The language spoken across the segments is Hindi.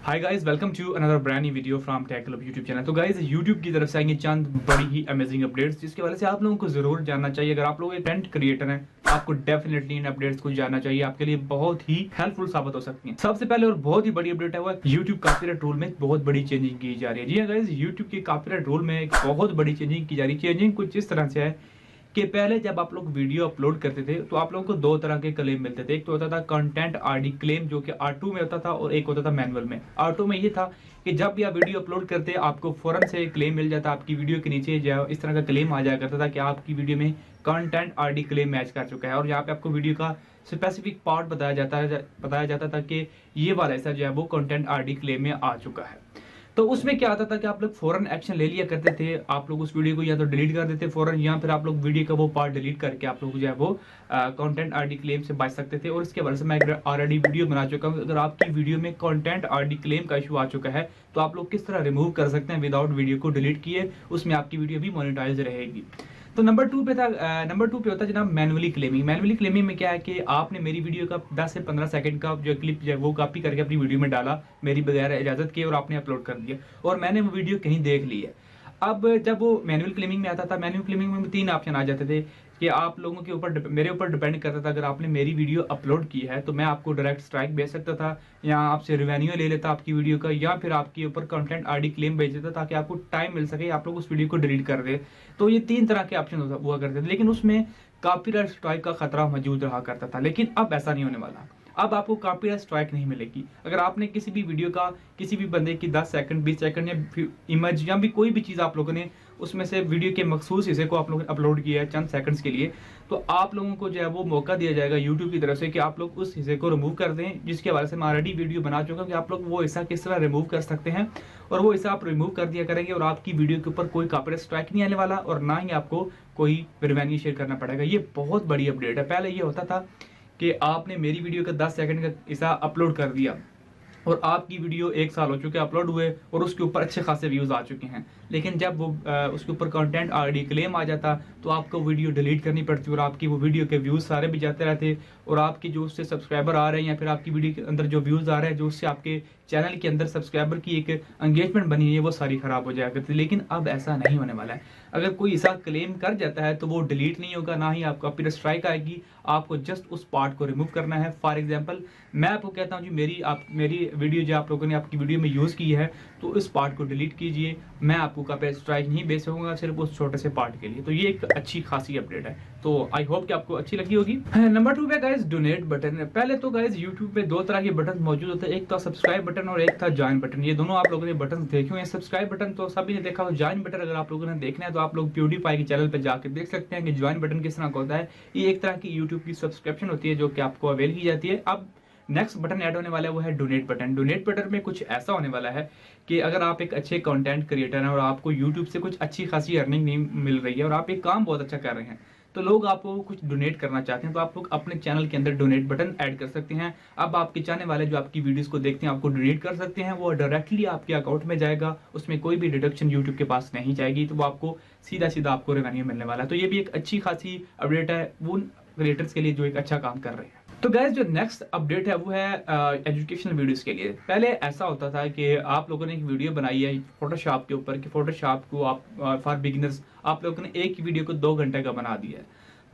Hi guys, welcome to another brand new video from tech club YouTube channel. तो गाइस यूट्यूब की तरफ से आएंगे चंद बड़ी ही अमेजिंग अपडेट्स, जिसके वजह से आप लोगों को जरूर जानना चाहिए। अगर आप लोग एक कंटेंट क्रिएटर हैं तो आपको डेफिनेटली इन अपडेट्स को जानना चाहिए, आपके लिए बहुत ही हेल्पफुल साबित हो सकती हैं। सबसे पहले और बहुत ही बड़ी अपडेट है वो यूट्यूब कॉपीराइट रूल में बहुत बड़ी चेंजिंग की जा रही है। जी हाँ गाइस, यूट्यूब के कॉपीराइट रूल में एक बहुत बड़ी चेंजिंग की जा रही है। चेंजिंग कुछ इस तरह से है कि पहले जब आप लोग वीडियो अपलोड करते थे तो आप लोगों को दो तरह के क्लेम मिलते थे। एक तो होता था कंटेंट आईडी क्लेम, जो कि R2 में होता था, और एक होता था मैनुअल में। R2 में ये था कि जब भी आप वीडियो अपलोड करते आपको फौरन से क्लेम मिल जाता, आपकी वीडियो के नीचे जो इस तरह का क्लेम आ जाया करता था कि आपकी वीडियो में कंटेंट आईडी क्लेम मैच कर चुका है, और यहाँ पे आपको वीडियो का स्पेसिफिक पार्ट बताया जाता था कि ये वाला ऐसा जो है वो कंटेंट आईडी क्लेम में आ चुका है। तो उसमें क्या आता था कि आप लोग फौरन एक्शन ले लिया करते थे। आप लोग उस वीडियो को या तो डिलीट कर देते फौरन, या फिर आप लोग वीडियो का वो पार्ट डिलीट करके आप लोग जो है वो कंटेंट आईडी क्लेम से बच सकते थे। और इसके वजह से मैं ऑलरेडी वीडियो बना चुका हूँ। अगर आपकी वीडियो में कंटेंट आईडी क्लेम का इशू आ चुका है तो आप लोग किस तरह रिमूव कर सकते हैं विदाउट वीडियो को डिलीट किए, उसमें आपकी वीडियो भी मोनेटाइज रहेगी। तो नंबर टू पे होता है जनाब मैनुअली क्लेमिंग। मैनुअली क्लेमिंग में क्या है कि आपने मेरी वीडियो का 10 से 15 सेकंड का जो क्लिप है वो कॉपी करके अपनी वीडियो में डाला मेरी बगैर इजाजत के, और आपने अपलोड कर दिया और मैंने वो वीडियो कहीं देख ली है। अब जब वो मैनुअल क्लेमिंग में आता था, मैनुअल क्लेमिंग में 3 ऑप्शन आ जाते थे कि आप लोगों के ऊपर मेरे ऊपर डिपेंड करता था। अगर आपने मेरी वीडियो अपलोड की है तो मैं आपको डायरेक्ट स्ट्राइक भेज सकता था, या आपसे रिवेन्यू ले लेता आपकी वीडियो का, या फिर आपके ऊपर कंटेंट आईडी क्लेम भेज देता ताकि आपको टाइम मिल सके आप लोग उस वीडियो को डिलीट कर दे। तो ये 3 तरह के ऑप्शन हुआ करते थे, लेकिन उसमें कॉपीराइट स्ट्राइक का खतरा मौजूद रहा करता था। लेकिन अब ऐसा नहीं होने वाला। अब आपको कॉपीराइट स्ट्राइक नहीं मिलेगी। अगर आपने किसी भी वीडियो का किसी भी बंदे की 10 सेकंड 20 सेकंड या इमेज या भी कोई भी चीज़ आप लोगों ने उसमें से वीडियो के मखसूस हिस्से को आप लोगों ने अपलोड किया है चंद सेकंड्स के लिए, तो आप लोगों को जो है वो मौका दिया जाएगा यूट्यूब की तरफ से कि आप लोग उस हिस्से को रिमूव कर दें, जिसके हवाले से मैं ऑलरेडी वीडियो बना चुका हूँ कि आप लोग वो हिस्सा किस तरह रिमूव कर सकते हैं। और वो हिस्सा आप रिमूव कर दिया करेंगे और आपकी वीडियो के ऊपर कोई कॉपीराइट स्ट्राइक नहीं आने वाला, और ना ही आपको कोई रिवेन्यू शेयर करना पड़ेगा। ये बहुत बड़ी अपडेट है। पहले ये होता था कि आपने मेरी वीडियो का 10 सेकंड का हिस्सा अपलोड कर दिया और आपकी वीडियो 1 साल हो चुके अपलोड हुए और उसके ऊपर अच्छे खासे व्यूज आ चुके हैं, लेकिन जब वो उसके ऊपर कंटेंट आईडी क्लेम आ जाता तो आपको वीडियो डिलीट करनी पड़ती और आपकी वो वीडियो के व्यूज सारे भी जाते रहते, और आपकी जो उससे सब्सक्राइबर आ रहे हैं या फिर आपकी वीडियो के अंदर जो व्यूज आ रहे हैं, जो उससे आपके चैनल के अंदर सब्सक्राइबर की एक एंगेजमेंट बनी है, वो सारी खराब हो जाया करती है। लेकिन अब ऐसा नहीं होने वाला है। अगर कोई ऐसा क्लेम कर जाता है तो वो डिलीट नहीं होगा, ना ही आपको कॉपीराइट स्ट्राइक आएगी। आपको जस्ट उस पार्ट को रिमूव करना है। फॉर एग्जांपल मैं आपको कहता हूँ जी मेरी वीडियो जो आप लोगों ने आपकी वीडियो में यूज़ की है तो इस पार्ट को डिलीट कीजिए। मैं आपको कॉपीराइट स्ट्राइक नहीं भेज सकूंगा सिर्फ उस छोटे से पार्ट के लिए। तो ये एक अच्छी खासी अपडेट है, तो आई होप कि आपको अच्छी लगी होगी। नंबर 2 पे गाइज डोनेट बटन। पहले तो गाइज यूट्यूब पे 2 तरह के बटन मौजूद होते हैं, एक था सब्सक्राइब बटन और एक था ज्वाइन बटन। ये दोनों आप लोगों ने बटन देखे हुए हैं। सब्सक्राइब बटन तो सभी ने देखा हो। ज्वाइन बटन अगर आप लोगों ने देखना है तो आप लोग प्यूडीफाई के चैनल पर जाकर देख सकते हैं कि ज्वाइन बटन किस तरह का होता है। ये एक तरह की यूट्यूब की सब्सक्रिप्शन होती है जो कि आपको अवेल की जाती है। अब नेक्स्ट बटन ऐड होने वाला है वो है डोनेट बटन। डोनेट बटन में कुछ ऐसा होने वाला है कि अगर आप एक अच्छे कंटेंट क्रिएटर हैं और आपको यूट्यूब से कुछ अच्छी खासी अर्निंग नहीं मिल रही है और आप एक काम बहुत अच्छा कर रहे हैं, तो लोग आपको कुछ डोनेट करना चाहते हैं, तो आप लोग अपने चैनल के अंदर डोनेट बटन ऐड कर सकते हैं। अब आपके चाहने वाले जो आपकी वीडियोस को देखते हैं आपको डोनेट कर सकते हैं, वो डायरेक्टली आपके अकाउंट में जाएगा, उसमें कोई भी डिडक्शन यूट्यूब के पास नहीं जाएगी, तो वो आपको सीधा सीधा आपको रेवेन्यू मिलने वाला है। तो ये भी एक अच्छी खासी अपडेट है वो क्रिएटर्स के लिए जो एक अच्छा काम कर रहे हैं। तो गाइस जो नेक्स्ट अपडेट है वो है एजुकेशनल वीडियोस के लिए। पहले ऐसा होता था कि आप लोगों ने एक वीडियो बनाई है फोटोशॉप के ऊपर कि फोटोशॉप को आप फॉर बिगिनर्स आप लोगों ने एक ही वीडियो को 2 घंटे का बना दिया है।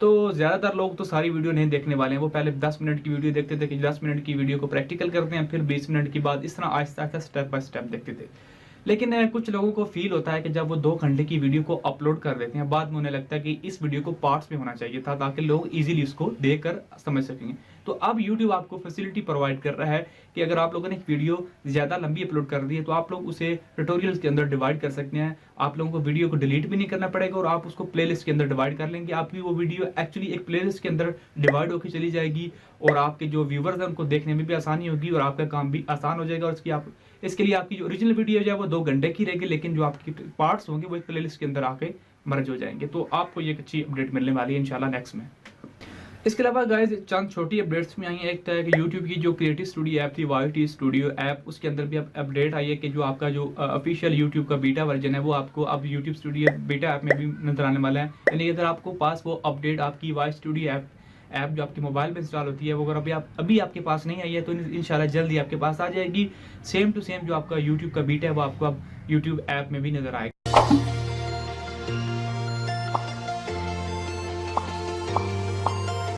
तो ज़्यादातर लोग तो सारी वीडियो नहीं देखने वाले हैं। वो पहले 10 मिनट की वीडियो देखते थे कि 10 मिनट की वीडियो को प्रैक्टिकल करते हैं, फिर 20 मिनट की बाद इस तरह Aahista Aahista step by step देखते थे। लेकिन कुछ लोगों को फील होता है कि जब वो 2 घंटे की वीडियो को अपलोड कर देते हैं, बाद में उन्हें लगता है कि इस वीडियो को पार्ट्स में होना चाहिए था ताकि लोग इजीली उसको देखकर समझ सकेंगे। तो अब YouTube आपको फैसिलिटी प्रोवाइड कर रहा है कि अगर आप लोगों ने एक वीडियो ज़्यादा लंबी अपलोड कर दी है तो आप लोग उसे ट्यूटोरियल्स के अंदर डिवाइड कर सकते हैं। आप लोगों को वीडियो को डिलीट भी नहीं करना पड़ेगा और आप उसको प्लेलिस्ट के अंदर डिवाइड कर लेंगे। आपकी वो वीडियो एक्चुअली एक प्लेलिस्ट के अंदर डिवाइड होकर चली जाएगी और आपके जो व्यूवर्स हैं उनको देखने में भी आसानी होगी और आपका काम भी आसान हो जाएगा। और इसके लिए आपकी जो ओरिजिनल वीडियो है वो 2 घंटे की रहेगी, लेकिन जो आपकी पार्ट्स होंगे वो एक प्लेलिस्ट के अंदर आके मर्ज हो जाएंगे। तो आपको ये अच्छी अपडेट मिलने वाली है इंशाल्लाह नेक्स्ट में। इसके अलावा गाइज चंद छोटी अपडेट्स में आई है। एक तो है कि यूट्यूब की जो क्रिएटिव स्टूडियो ऐप थी YT स्टूडियो ऐप, उसके अंदर भी अब अपडेट आई है कि जो आपका जो ऑफिशियल यूट्यूब का बीटा वर्जन है वो आपको अब यूट्यूब स्टूडियो बीटा ऐप में भी नजर आने वाला है। यानी अगर आपको पास वो अपडेट आपकी YT स्टूडियो ऐप ऐप जो आपके मोबाइल में इंस्टॉल होती है, वो अगर अभी आपके पास नहीं आई है तो इंशाल्लाह जल्दी आपके पास आ जाएगी। सेम टू सेम जो आपका यूट्यूब का बीट है वो आपको अब यूट्यूब ऐप में भी नजर आएगा।